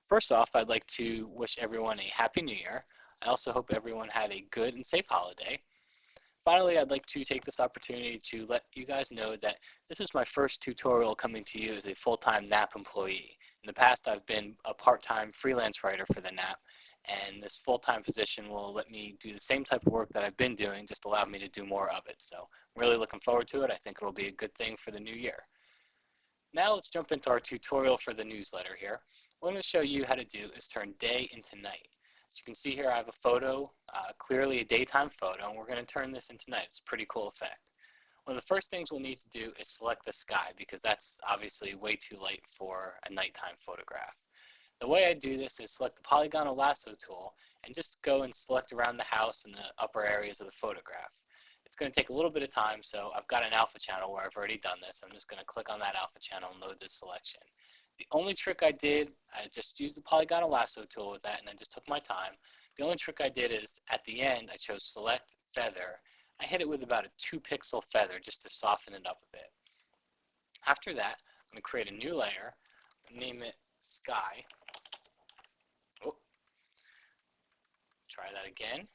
First off, I'd like to wish everyone a Happy New Year. I also hope everyone had a good and safe holiday. Finally, I'd like to take this opportunity to let you guys know that this is my first tutorial coming to you as a full-time NAP employee. In the past, I've been a part-time freelance writer for the NAP, and this full-time position will let me do the same type of work that I've been doing, just allow me to do more of it. So I'm really looking forward to it. I think it'll be a good thing for the new year. Now let's jump into our tutorial for the newsletter here. What I'm going to show you how to do is turn day into night. As you can see here, I have a photo, clearly a daytime photo, and we're going to turn this into night. It's a pretty cool effect. One of the first things we'll need to do is select the sky, because that's obviously way too light for a nighttime photograph. The way I do this is select the polygonal lasso tool and just go and select around the house and the upper areas of the photograph. It's going to take a little bit of time, so I've got an alpha channel where I've already done this. I'm just going to click on that alpha channel and load this selection. The only trick I did, I just used the polygonal lasso tool with that, and I just took my time. The only trick I did is at the end I chose select feather. I hit it with about a 2-pixel feather just to soften it up a bit. After that, I'm going to create a new layer, name it sky. Oh, try that again.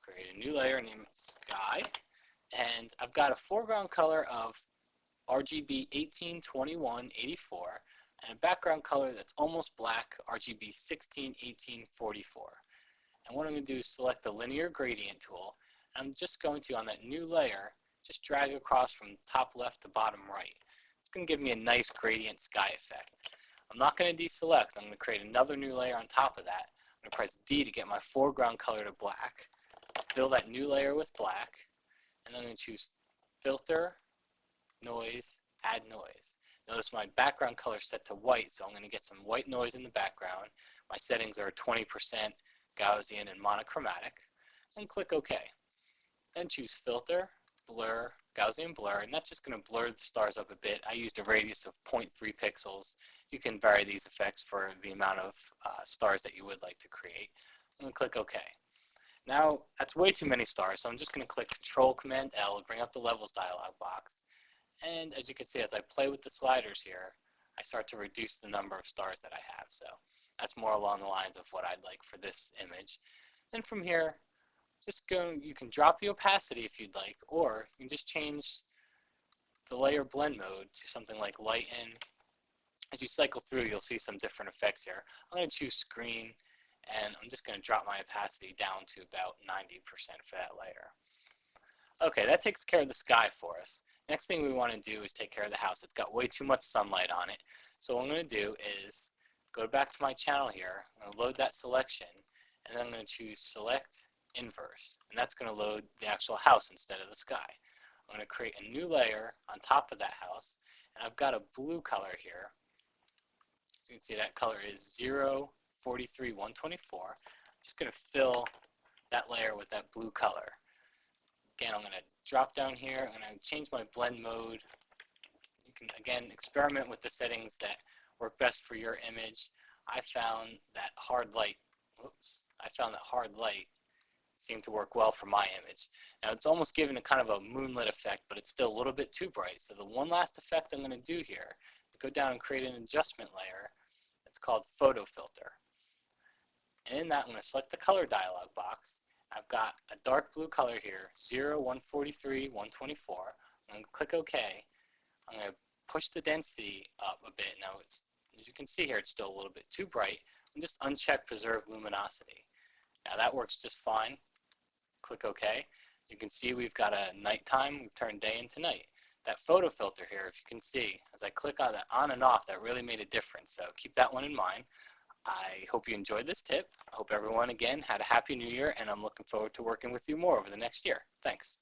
Create a new layer, name it sky, and I've got a foreground color of RGB 182184 and a background color that's almost black, RGB 161844. And what I'm going to do is select the linear gradient tool. I'm just going to, on that new layer, just drag across from top left to bottom right. It's going to give me a nice gradient sky effect. I'm not going to deselect. I'm going to create another new layer on top of that. I'm going to press D to get my foreground color to black. Fill that new layer with black, and then I'm going to choose Filter, Noise, Add Noise. Notice my background color is set to white, so I'm going to get some white noise in the background. My settings are 20% Gaussian and monochromatic, and click OK. Then choose Filter, Blur, Gaussian Blur, and that's just going to blur the stars up a bit. I used a radius of 0.3 pixels. You can vary these effects for the amount of stars that you would like to create. I'm going to click OK. Now, that's way too many stars, so I'm just going to click Control-Command-L to bring up the Levels dialog box. And as you can see, as I play with the sliders here, I start to reduce the number of stars that I have. So that's more along the lines of what I'd like for this image. Then from here, just go, you can drop the opacity if you'd like, or you can just change the layer blend mode to something like lighten. As you cycle through, you'll see some different effects here. I'm going to choose screen, and I'm just going to drop my opacity down to about 90% for that layer. Okay, that takes care of the sky for us. Next thing we want to do is take care of the house. It's got way too much sunlight on it. So what I'm going to do is go back to my channel here. I'm going to load that selection, and then I'm going to choose Select Inverse. And that's going to load the actual house instead of the sky. I'm going to create a new layer on top of that house, and I've got a blue color here. So you can see that color is 043124. I'm just going to fill that layer with that blue color. Again, I'm going to drop down here. I'm going to change my blend mode. You can, again, experiment with the settings that work best for your image. I found that hard light seemed to work well for my image. Now, it's almost giving a kind of a moonlit effect, but it's still a little bit too bright. So the one last effect I'm going to do here is go down and create an adjustment layer. It's called Photo Filter. And in that, I'm going to select the color dialog box. I've got a dark blue color here, 0143-124. I'm going to click OK. I'm going to push the density up a bit. Now, as you can see here, it's still a little bit too bright. And just uncheck Preserve Luminosity. Now, that works just fine. Click OK. You can see we've got a nighttime. We've turned day into night. That photo filter here, if you can see, as I click on that on and off, that really made a difference. So keep that one in mind. I hope you enjoyed this tip. I hope everyone, again, had a Happy New Year, and I'm looking forward to working with you more over the next year. Thanks.